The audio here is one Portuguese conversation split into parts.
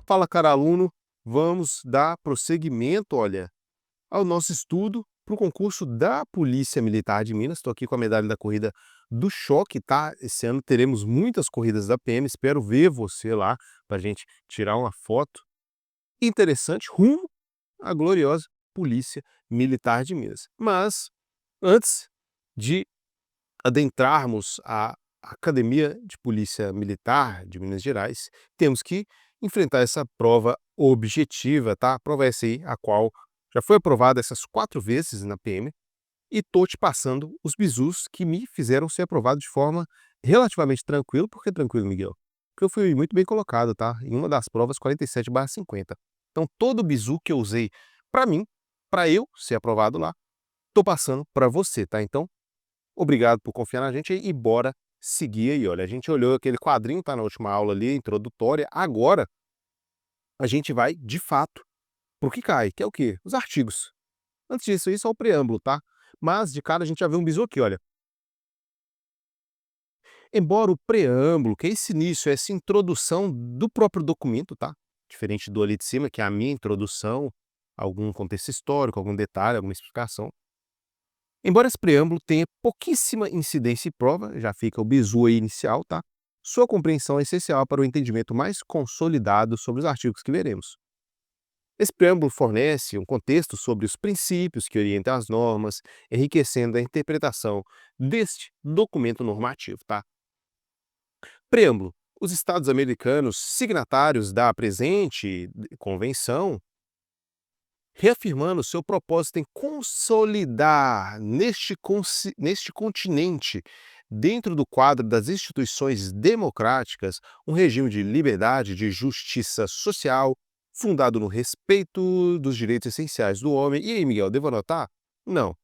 Fala, cara aluno, vamos dar prosseguimento, olha, ao nosso estudo para o concurso da Polícia Militar de Minas. Estou aqui com a medalha da corrida do choque, tá? Esse ano teremos muitas corridas da PM, espero ver você lá para a gente tirar uma foto interessante rumo à gloriosa Polícia Militar de Minas. Mas, antes de adentrarmos a Academia de Polícia Militar de Minas Gerais, temos que enfrentar essa prova objetiva, tá? A prova é essa aí, a qual já foi aprovada essas 4 vezes na PM, e tô te passando os bizus que me fizeram ser aprovado de forma relativamente tranquila. Por que tranquilo, Miguel? Porque eu fui muito bem colocado, tá? Em uma das provas 47/50. Então todo bizu que eu usei para mim, para eu ser aprovado lá, tô passando para você, tá? Então obrigado por confiar na gente e bora seguir aí, olha, a gente olhou aquele quadrinho, tá, na última aula ali, introdutória, agora a gente vai, de fato, pro que cai, que é o quê? Os artigos. Antes disso aí, só o preâmbulo, tá? Mas, de cara, a gente já vê um bizu aqui, olha. Embora o preâmbulo, que é esse início, essa introdução do próprio documento, tá? Diferente do ali de cima, que é a minha introdução, algum contexto histórico, algum detalhe, alguma explicação. Embora esse preâmbulo tenha pouquíssima incidência e prova, já fica o bizu aí inicial, tá? Sua compreensão é essencial para o entendimento mais consolidado sobre os artigos que veremos. Esse preâmbulo fornece um contexto sobre os princípios que orientam as normas, enriquecendo a interpretação deste documento normativo, tá? Preâmbulo. Os Estados americanos, signatários da presente convenção, reafirmando seu propósito em consolidar neste continente, dentro do quadro das instituições democráticas, um regime de liberdade, de justiça social, fundado no respeito dos direitos essenciais do homem. E aí, Miguel, devo anotar? Não,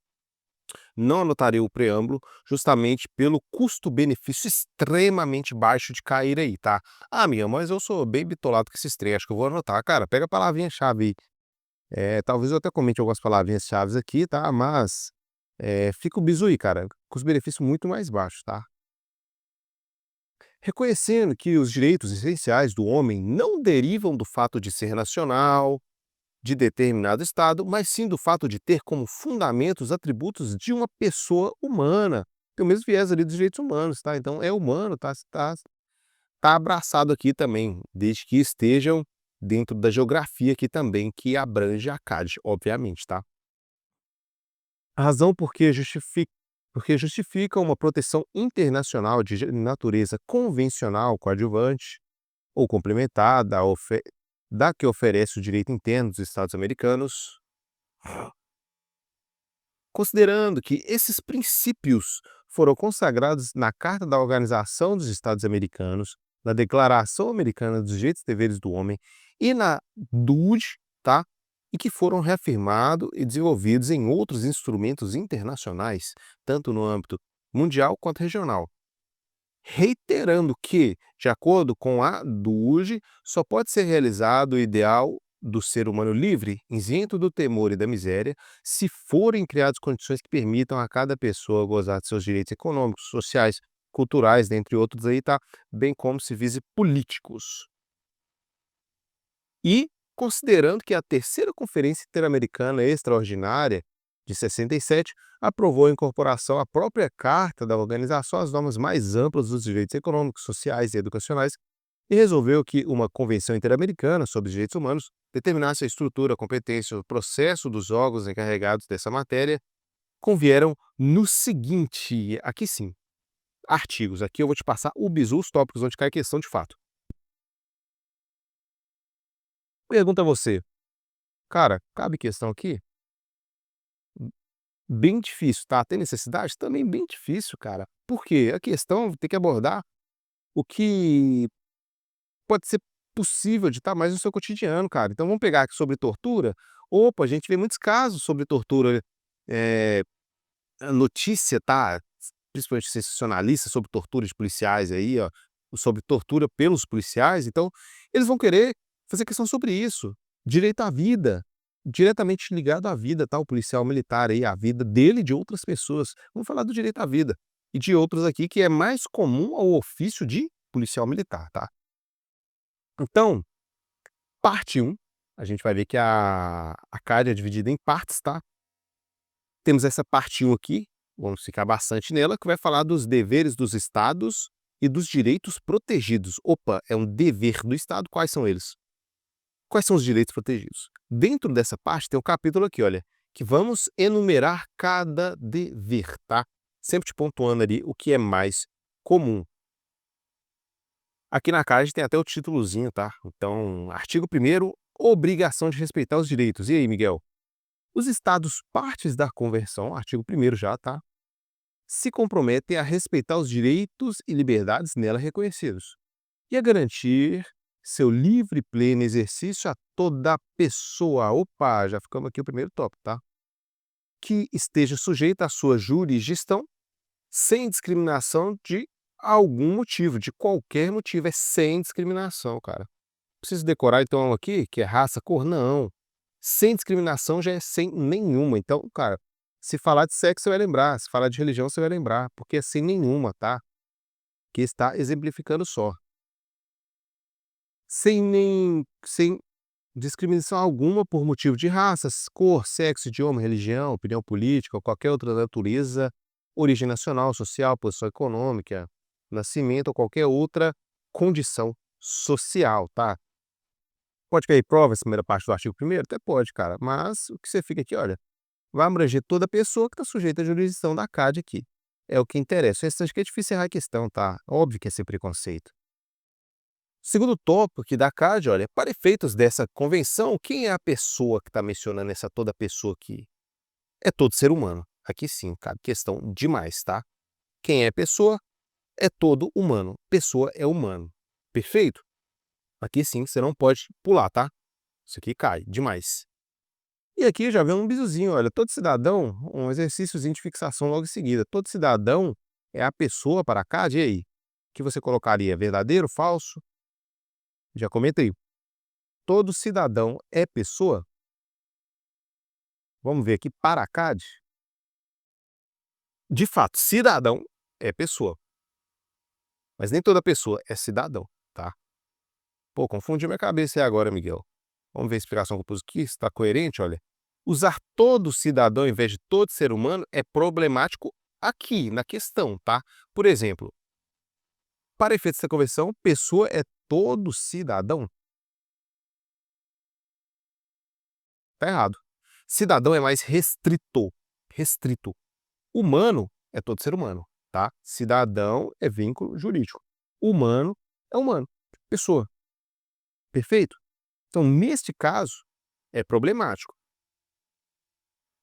não anotarei o preâmbulo, justamente pelo custo-benefício extremamente baixo de cair aí, tá? Ah, Miguel, mas eu sou bem bitolado com esses trem, acho que eu vou anotar. Cara, pega a palavrinha-chave aí. Talvez eu até comente algumas palavrinhas chaves aqui, tá, mas, fica o bizu aí, cara, custo-benefício muito mais baixo, tá. Reconhecendo que os direitos essenciais do homem não derivam do fato de ser nacional, de determinado estado, mas sim do fato de ter como fundamento os atributos de uma pessoa humana. Tem o mesmo viés ali dos direitos humanos, tá, então é humano, tá abraçado aqui também, desde que estejam dentro da geografia aqui também, que abrange a CAD, obviamente, tá. A razão porque justifica uma proteção internacional de natureza convencional, coadjuvante ou complementar da que oferece o direito interno dos Estados americanos, considerando que esses princípios foram consagrados na Carta da Organização dos Estados Americanos, na Declaração Americana dos Direitos e Deveres do Homem e na DUD, tá? E que foram reafirmados e desenvolvidos em outros instrumentos internacionais, tanto no âmbito mundial quanto regional. Reiterando que, de acordo com a DUG, só pode ser realizado o ideal do ser humano livre, isento do temor e da miséria, se forem criadas condições que permitam a cada pessoa gozar de seus direitos econômicos, sociais, culturais, dentre outros aí, tá? Bem como civis e políticos. E considerando que a terceira Conferência Interamericana Extraordinária de 67 aprovou a incorporação à própria Carta da Organização às normas mais amplas dos direitos econômicos, sociais e educacionais e resolveu que uma Convenção Interamericana sobre os Direitos Humanos determinasse a estrutura, a competência, o processo dos órgãos encarregados dessa matéria, convieram no seguinte, aqui sim, artigos. Aqui eu vou te passar o bizu, os tópicos onde cai questão de fato. Pergunta a você, cara, cabe questão aqui? Bem difícil, tá? Tem necessidade? Também bem difícil, cara. Por quê? A questão tem que abordar o que pode ser possível de estar mais no seu cotidiano, cara. Então vamos pegar aqui sobre tortura. Opa, a gente vê muitos casos sobre tortura, eh, a notícia, tá? Principalmente sensacionalista sobre tortura de policiais aí, ó, sobre tortura pelos policiais. Então, eles vão querer fazer questão sobre isso. Direito à vida, diretamente ligado à vida, tá? O policial militar aí, a vida dele e de outras pessoas. Vamos falar do direito à vida. E de outros aqui que é mais comum ao ofício de policial militar, tá? Então, Parte 1, a gente vai ver que a CAD é dividida em partes, tá? Temos essa parte 1 aqui, vamos ficar bastante nela, que vai falar dos deveres dos estados e dos direitos protegidos. Opa, é um dever do estado, quais são eles? Quais são os direitos protegidos? Dentro dessa parte tem um capítulo aqui, olha, que vamos enumerar cada dever, tá? Sempre te pontuando ali o que é mais comum. Aqui na CAD tem até o títulozinho, tá? Então, artigo 1º, obrigação de respeitar os direitos. E aí, Miguel? Os estados partes da convenção, artigo 1º já, tá? Se comprometem a respeitar os direitos e liberdades nela reconhecidos e a garantir seu livre e pleno exercício a toda pessoa. Opa, já ficamos aqui o primeiro tópico, tá? Que esteja sujeita à sua jurisdição sem discriminação de algum motivo, de qualquer motivo, é sem discriminação, cara. Preciso decorar então aqui, que é raça, cor? Não. Sem discriminação já é sem nenhuma. Então, cara, se falar de sexo você vai lembrar, se falar de religião você vai lembrar, porque é sem nenhuma, tá? Que está exemplificando só. Sem discriminação alguma por motivo de raça, cor, sexo, idioma, religião, opinião política ou qualquer outra natureza, origem nacional, social, posição econômica, nascimento ou qualquer outra condição social, tá? Pode cair prova essa primeira parte do artigo 1º? Até pode, cara, mas o que você fica aqui, olha, vai abranger toda pessoa que está sujeita à jurisdição da CAD aqui. É o que interessa. O restante que é difícil errar a questão, tá? Óbvio que é sem preconceito. Segundo tópico aqui da CAD, olha, para efeitos dessa convenção, quem é a pessoa que está mencionando essa toda pessoa aqui? É todo ser humano. Aqui sim, cabe questão demais, tá? Quem é pessoa? É todo humano. Pessoa é humano. Perfeito? Aqui sim, você não pode pular, tá? Isso aqui cai demais. E aqui já vem um bizuzinho, olha, todo cidadão, um exercíciozinho de fixação logo em seguida. Todo cidadão é a pessoa para a CAD, e aí? O que você colocaria? Verdadeiro, falso? Já comenta aí. Todo cidadão é pessoa? Vamos ver aqui, para a CAD. De fato, cidadão é pessoa. Mas nem toda pessoa é cidadão, tá? Pô, confundiu minha cabeça aí agora, Miguel. Vamos ver a explicação que eu pus aqui, se está coerente, olha. Usar todo cidadão em vez de todo ser humano é problemático aqui, na questão, tá? Por exemplo, para efeitos dessa conversão, pessoa é todo cidadão? Tá errado. Cidadão é mais restrito. Restrito. Humano é todo ser humano, tá? Cidadão é vínculo jurídico. Humano é humano. Pessoa. Perfeito? Então, neste caso, é problemático.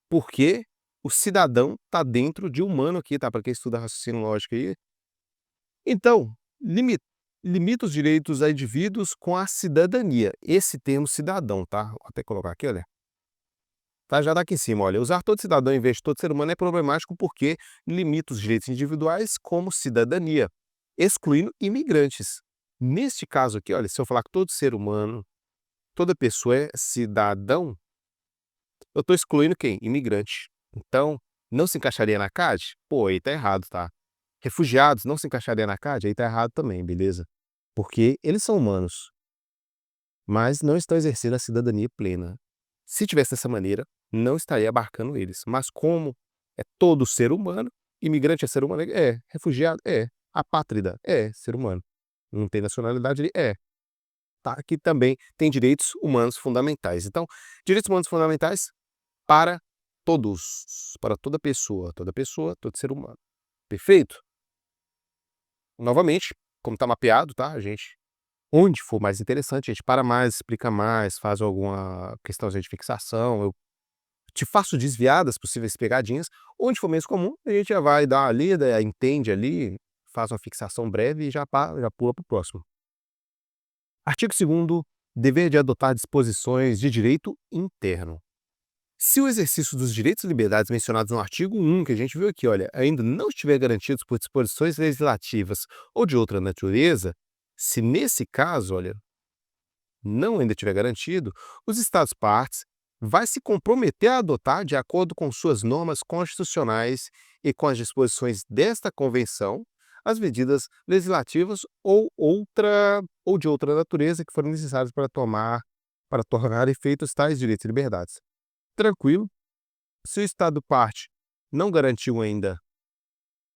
Porque o cidadão está dentro de humano aqui, tá? Para quem estuda raciocínio lógico aí. Então, limita os direitos a indivíduos com a cidadania. Esse termo cidadão, tá? Vou até colocar aqui, olha. Tá, já tá aqui em cima, olha. Usar todo cidadão em vez de todo ser humano é problemático porque limita os direitos individuais como cidadania, excluindo imigrantes. Neste caso aqui, olha, se eu falar que todo ser humano, toda pessoa é cidadão, eu estou excluindo quem? Imigrante. Então, não se encaixaria na CAD? Pô, aí tá errado, tá? Refugiados não se encaixaria na CAD? Aí tá errado também, beleza? Porque eles são humanos, mas não estão exercendo a cidadania plena. Se tivesse dessa maneira, não estaria abarcando eles. Mas como é todo ser humano, imigrante é ser humano? É. Refugiado? É. Apátrida? É ser humano. Não tem nacionalidade? Ele é. Tá? Aqui também tem direitos humanos fundamentais. Então, direitos humanos fundamentais para todos, para toda pessoa, todo ser humano. Perfeito? Novamente, como está mapeado, tá? A gente, onde for mais interessante, a gente para mais, explica mais, faz alguma questãozinha de fixação, eu te faço desviar das possíveis pegadinhas. Onde for menos comum, a gente já vai dar uma lida, entende ali, faz uma fixação breve e já pula para o próximo. Artigo 2º, dever de adotar disposições de direito interno. Se o exercício dos direitos e liberdades mencionados no artigo 1, que a gente viu aqui, olha, ainda não estiver garantidos por disposições legislativas ou de outra natureza, se nesse caso, olha, não ainda estiver garantido, os Estados-partes vai se comprometer a adotar, de acordo com suas normas constitucionais e com as disposições desta convenção, as medidas legislativas ou de outra natureza que forem necessárias para tomar para tornar efeitos tais direitos e liberdades. Tranquilo? Se o Estado parte não garantiu ainda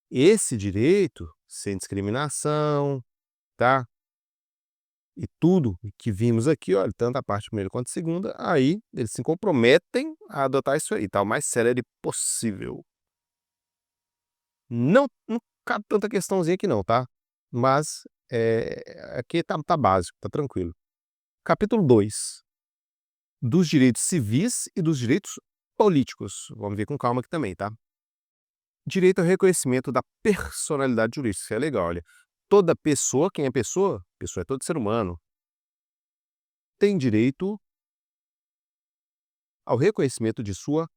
esse direito, sem discriminação, tá? E tudo que vimos aqui, olha, tanto a parte primeira quanto a segunda, aí eles se comprometem a adotar isso aí, tá? O mais célere possível. Não cabe tanta questãozinha aqui não, tá? Mas, aqui tá básico, tá tranquilo. Capítulo 2, dos direitos civis e dos direitos políticos. Vamos ver com calma aqui também, tá? Direito ao reconhecimento da personalidade jurídica, isso é legal, olha. Toda pessoa, quem é pessoa? Pessoa é todo ser humano. Tem direito ao reconhecimento de sua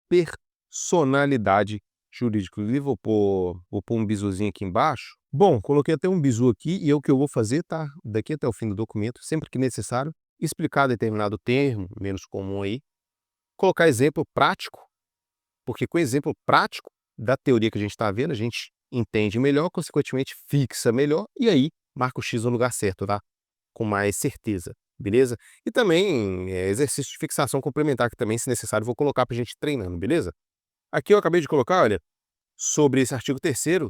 personalidade jurídica. Inclusive, vou pôr um bisuzinho aqui embaixo. Bom, coloquei até um bizu aqui e é o que eu vou fazer, tá? Daqui até o fim do documento, sempre que necessário, explicar determinado termo, menos comum aí, colocar exemplo prático, porque com exemplo prático da teoria que a gente está vendo, a gente entende melhor, consequentemente fixa melhor e aí marca o X no lugar certo, tá? Com mais certeza, beleza? E também exercício de fixação complementar que também, se necessário, vou colocar para a gente ir treinando, beleza? Aqui eu acabei de colocar, olha, sobre esse artigo 3º,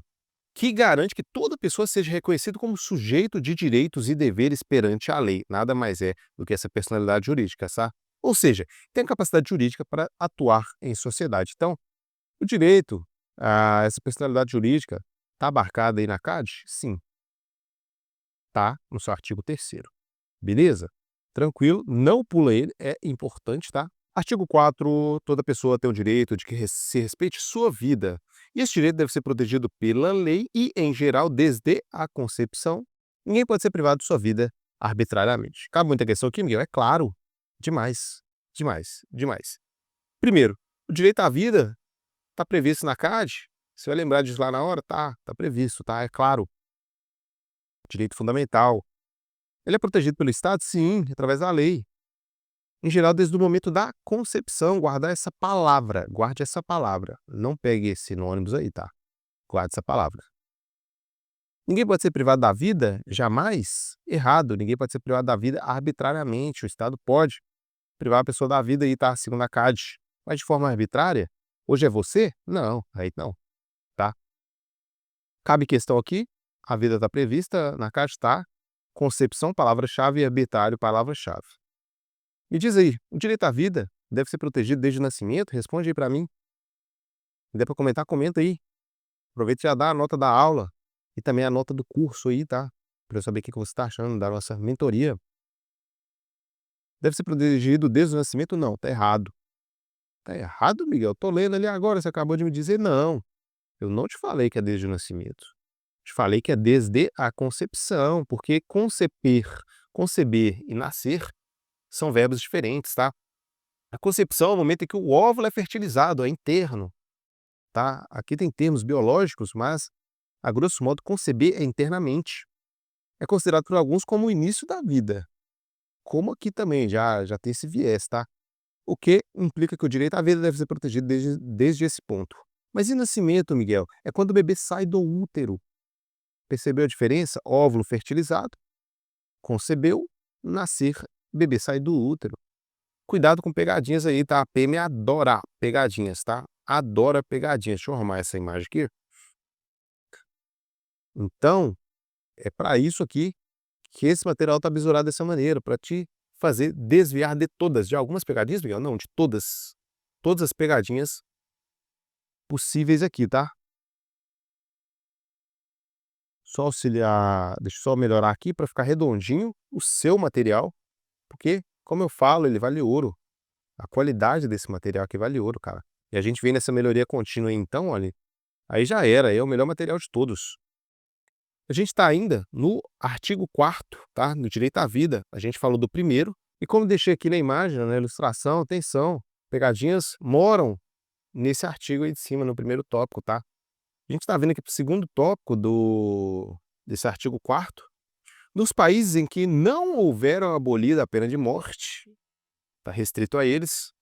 que garante que toda pessoa seja reconhecida como sujeito de direitos e deveres perante a lei. Nada mais é do que essa personalidade jurídica, tá? Ou seja, tem capacidade jurídica para atuar em sociedade. Então, o direito a essa personalidade jurídica está abarcada aí na CAD? Sim, tá no seu artigo 3º. Beleza? Tranquilo, não pula ele, é importante, tá? Artigo 4, toda pessoa tem o direito de que se respeite sua vida. E esse direito deve ser protegido pela lei e, em geral, desde a concepção. Ninguém pode ser privado de sua vida arbitrariamente. Cabe muita questão aqui, Miguel? É claro. Demais. Demais. Demais. Primeiro, o direito à vida está previsto na CAD. Você vai lembrar disso lá na hora? Tá previsto, tá? É claro. Direito fundamental. Ele é protegido pelo Estado? Sim, através da lei. Em geral, desde o momento da concepção, guarde essa palavra. Não pegue sinônimos aí, tá? Guarde essa palavra. Ninguém pode ser privado da vida? Jamais. Errado. Ninguém pode ser privado da vida arbitrariamente. O Estado pode privar a pessoa da vida aí, tá? Segundo a CAD. Mas de forma arbitrária? Hoje é você? Não, aí não, tá? Cabe questão aqui? A vida está prevista na CAD, tá? Concepção, palavra-chave, e arbitrário, palavra-chave. Me diz aí, o direito à vida deve ser protegido desde o nascimento? Responde aí para mim. Se der para comentar, comenta aí. Aproveita e já dá a nota da aula e também a nota do curso aí, tá? Para eu saber o que você está achando da nossa mentoria. Deve ser protegido desde o nascimento? Não, tá errado. Tá errado, Miguel? Tô lendo ali agora, você acabou de me dizer. Não, eu não te falei que é desde o nascimento. Te falei que é desde a concepção, porque conceber e nascer são verbos diferentes, tá? A concepção é o momento em que o óvulo é fertilizado, é interno, tá? Aqui tem termos biológicos, mas, a grosso modo, conceber é internamente. É considerado por alguns como o início da vida, como aqui também já tem esse viés, tá? O que implica que o direito à vida deve ser protegido desde esse ponto. Mas e nascimento, Miguel? É quando o bebê sai do útero. Percebeu a diferença? Óvulo fertilizado, concebeu, nascer, bebê sai do útero. Cuidado com pegadinhas aí, tá? A PM adora pegadinhas, tá? Adora pegadinhas. Deixa eu arrumar essa imagem aqui. Então, é para isso aqui que esse material tá bisurado dessa maneira, para te fazer desviar de algumas pegadinhas, Miguel? Não, de todas. Todas as pegadinhas possíveis aqui, tá? Só auxiliar, deixa eu só melhorar aqui para ficar redondinho o seu material, porque, como eu falo, ele vale ouro. A qualidade desse material aqui vale ouro, cara. E a gente vem nessa melhoria contínua aí, então, olha, aí já era, aí é o melhor material de todos. A gente está ainda no artigo 4º, tá? No direito à vida. A gente falou do primeiro, e como deixei aqui na imagem, na ilustração, atenção, pegadinhas moram nesse artigo aí de cima, no primeiro tópico, tá? A gente está vendo aqui para o segundo tópico desse artigo 4º. Nos países em que não houveram abolida a pena de morte, está restrito a eles,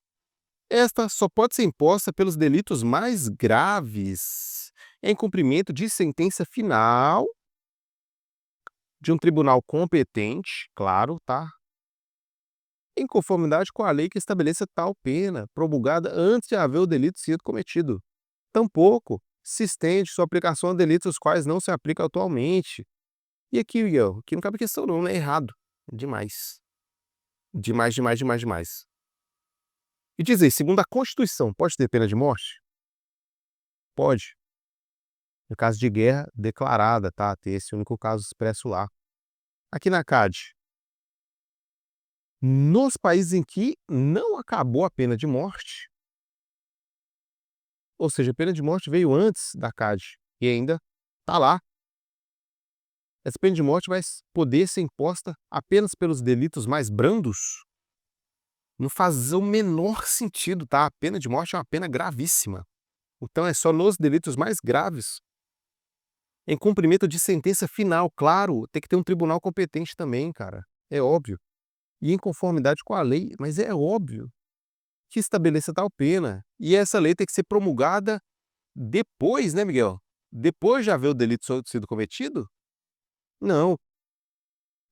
esta só pode ser imposta pelos delitos mais graves, em cumprimento de sentença final de um tribunal competente, claro, tá? em conformidade com a lei que estabeleça tal pena, promulgada antes de haver o delito sido cometido. Tampouco se estende sua aplicação a delitos os quais não se aplica atualmente. E aqui, Miguel, aqui não cabe questão não, é errado. Demais. Demais, demais, demais, demais. E diz aí, segundo a Constituição, pode ter pena de morte? Pode. No caso de guerra declarada, tá? Ter esse único caso expresso lá. Aqui na CAD, nos países em que não acabou a pena de morte, ou seja, a pena de morte veio antes da CAD e ainda tá lá. Essa pena de morte vai poder ser imposta apenas pelos delitos mais brandos? Não faz o menor sentido, tá? A pena de morte é uma pena gravíssima. Então é só nos delitos mais graves. Em cumprimento de sentença final, claro, tem que ter um tribunal competente também, cara. É óbvio. E em conformidade com a lei, mas é óbvio que estabeleça tal pena. E essa lei tem que ser promulgada depois, né, Miguel? Depois de haver o delito sido cometido? Não.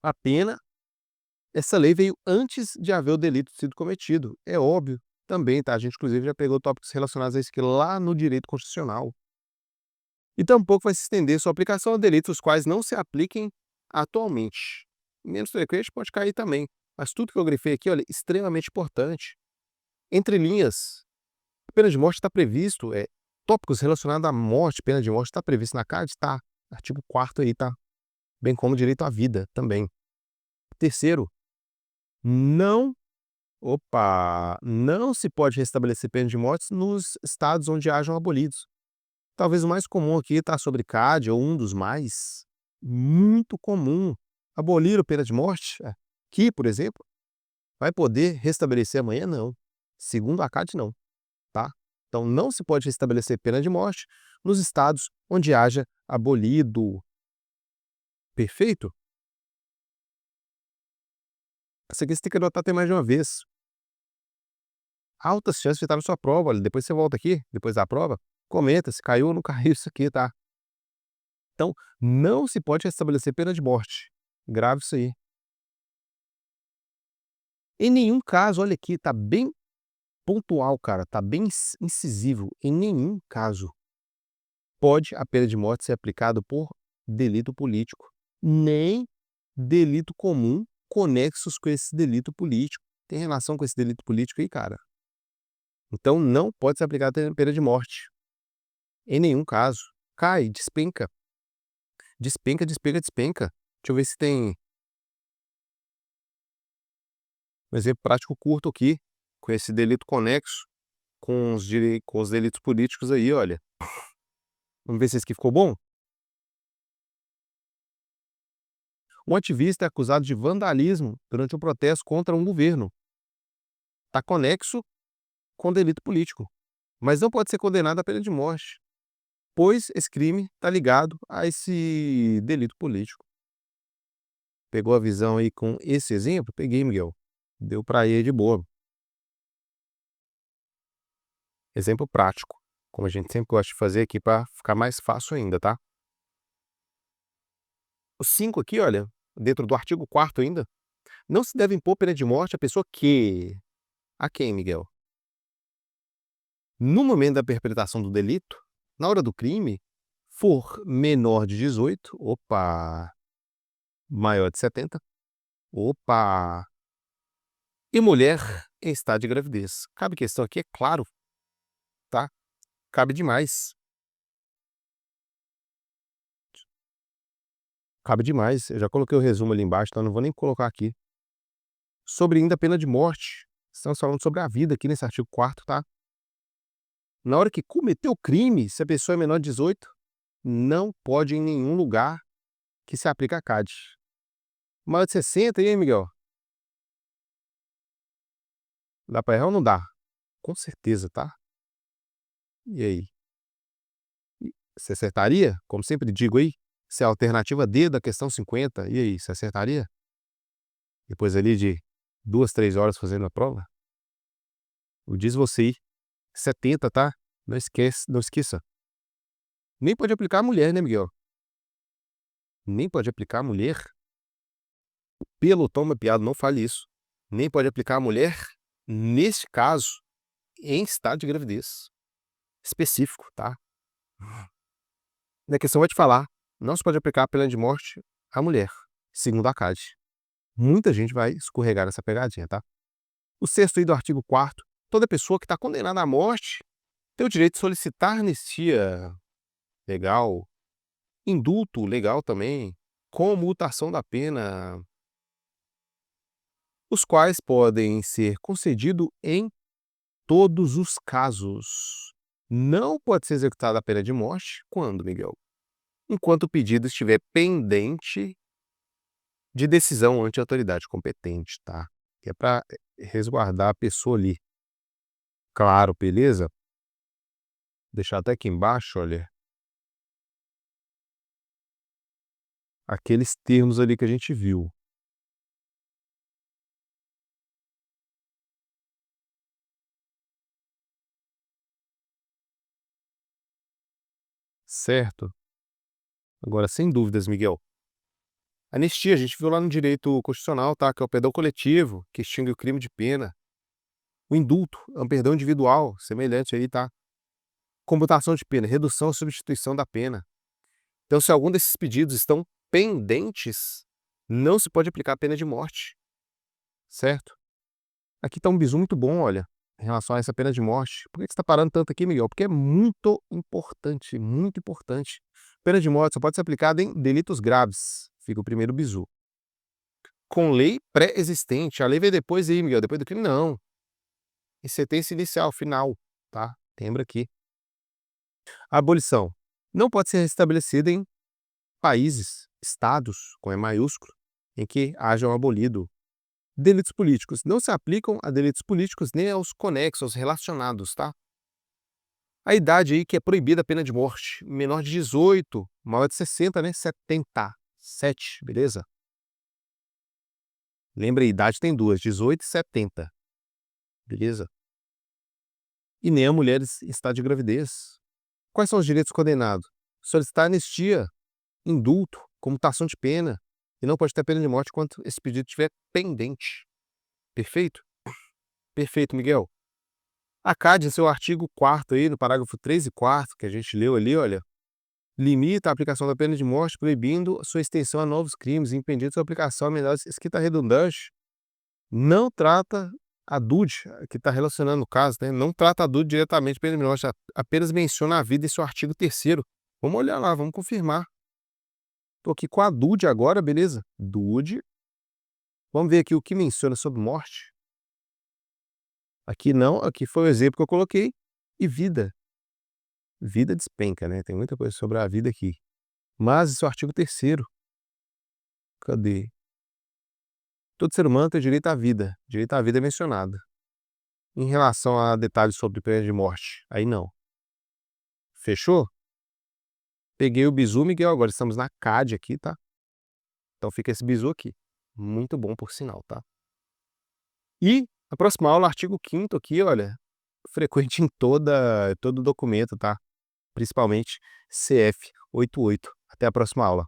A pena, essa lei veio antes de haver o delito sido cometido. É óbvio também, tá? A gente, inclusive, já pegou tópicos relacionados a isso aqui lá no direito constitucional. E tampouco vai se estender sua aplicação a delitos os quais não se apliquem atualmente. Menos frequente pode cair também. Mas tudo que eu grifei aqui, olha, extremamente importante. Entre linhas, a pena de morte está previsto, tópicos relacionados à morte, pena de morte está previsto na CAD? Tá. Artigo 4º aí, tá? Bem como direito à vida também. Terceiro, não não se pode restabelecer pena de morte nos estados onde hajam abolidos. Talvez o mais comum aqui está sobre CAD, ou um dos mais. Muito comum. Abolir a pena de morte? Aqui, por exemplo, vai poder restabelecer amanhã? Não. Segundo a CAD, não. Tá? Então, não se pode restabelecer pena de morte nos estados onde haja abolido. Perfeito? Essa aqui você tem que anotar até mais de uma vez. Altas chances de estar na sua prova. Olha, depois você volta aqui, depois da prova, comenta se caiu ou não caiu isso aqui, tá? Então, não se pode restabelecer pena de morte. Grave isso aí. Em nenhum caso, olha aqui, tá bem pontual, cara, tá bem incisivo. Em nenhum caso pode a pena de morte ser aplicada por delito político, nem delito comum conexos com esse delito político. Tem relação com esse delito político aí, cara? Então não pode ser aplicada a pena de morte. Em nenhum caso. Cai, despenca. Despenca, despenca, despenca. Deixa eu ver se tem um exemplo prático curto aqui, com esse delito conexo, com os delitos políticos aí, olha. Vamos ver se esse aqui ficou bom? Um ativista é acusado de vandalismo durante um protesto contra um governo. Está conexo com delito político, mas não pode ser condenado à pena de morte, pois esse crime está ligado a esse delito político. Pegou a visão aí com esse exemplo? Peguei, Miguel. Deu para ir de boa. Exemplo prático, como a gente sempre gosta de fazer aqui para ficar mais fácil ainda, tá? O 5 aqui, olha, dentro do artigo 4º ainda, não se deve impor pena de morte à pessoa que... A quem, Miguel? No momento da perpetração do delito, na hora do crime, for menor de 18, maior de 70, e mulher em estado de gravidez. Cabe questão aqui, é claro, tá? Cabe demais. Cabe demais. Eu já coloquei o resumo ali embaixo, então não vou nem colocar aqui. Sobre ainda a pena de morte. Estamos falando sobre a vida aqui nesse artigo 4º, tá? Na hora que cometeu o crime, se a pessoa é menor de 18, não pode ir em nenhum lugar que se aplica a CAD. Maior de 60, e aí, Miguel? Dá pra errar ou não dá? Com certeza, tá? E aí? Você acertaria? Como sempre digo aí, se é a alternativa D da questão 50, e aí, você acertaria? Depois ali de 2, 3 horas fazendo a prova? O diz você aí, 70, tá? Não esquece, não esqueça. Nem pode aplicar a mulher, né, Miguel? Nem pode aplicar a mulher. Pelotão, uma piada, não fale isso. Nem pode aplicar à mulher, neste caso, em estado de gravidez específico, tá? Na questão vai te falar, não se pode aplicar a pena de morte à mulher, segundo a CAD. Muita gente vai escorregar nessa pegadinha, tá? O sexto aí do artigo 4º, toda pessoa que está condenada à morte tem o direito de solicitar anistia legal, indulto legal também, comutação da pena, os quais podem ser concedidos em todos os casos. Não pode ser executada a pena de morte quando, Miguel? Enquanto o pedido estiver pendente de decisão ante a autoridade competente, tá? Que é para resguardar a pessoa ali. Claro, beleza? Deixar até aqui embaixo, olha, aqueles termos ali que a gente viu, certo? Agora, sem dúvidas, Miguel, anistia a gente viu lá no direito constitucional, tá? Que é o perdão coletivo, que extingue o crime de pena. O indulto é um perdão individual, semelhante aí, tá? Comutação de pena, redução ou substituição da pena. Então, se algum desses pedidos estão pendentes, não se pode aplicar a pena de morte, certo? Aqui está um bizu muito bom, olha, em relação a essa pena de morte. Por que você está parando tanto aqui, Miguel? Porque é muito importante, muito importante. Pena de morte só pode ser aplicada em delitos graves. Fica o primeiro bizu. Com lei pré-existente. A lei vem depois aí, Miguel, depois do crime, não. Em sentença inicial, final, tá? Lembra aqui. A abolição não pode ser restabelecida em países, estados, com E maiúsculo, em que hajam abolido. Delitos políticos não se aplicam a delitos políticos nem aos conexos, aos relacionados, tá? A idade aí que é proibida a pena de morte, menor de 18, maior de 60, né? 77, beleza? Lembra, a idade tem duas, 18 e 70, beleza? E nem a mulheres em estado de gravidez. Quais são os direitos condenados? Solicitar anistia, indulto, comutação de pena, e não pode ter pena de morte enquanto esse pedido estiver pendente. Perfeito? Perfeito, Miguel. A CAD, em seu artigo 4º aí, no parágrafo 3 e 4º, que a gente leu ali, olha, limita a aplicação da pena de morte, proibindo sua extensão a novos crimes e impedindo sua aplicação a menores. Escrita redundante, não trata a DUD, que está relacionando o caso, né? Não trata a DUD diretamente de pena de morte, apenas menciona a vida em seu artigo 3º. Vamos olhar lá, vamos confirmar. Estou aqui com a DUD agora, beleza? DUD. Vamos ver aqui o que menciona sobre morte. Aqui não, aqui foi o exemplo que eu coloquei. E vida. Vida despenca, né? Tem muita coisa sobre a vida aqui. Mas esse é o artigo 3º. Cadê? Todo ser humano tem direito à vida. Direito à vida é mencionado. Em relação a detalhes sobre pena de morte, aí não. Fechou? Peguei o bizu, Miguel, agora estamos na CAD aqui, tá? Então fica esse bizu aqui. Muito bom, por sinal, tá? E a próxima aula, artigo 5º aqui, olha, frequente em todo documento, tá? Principalmente CF 88. Até a próxima aula.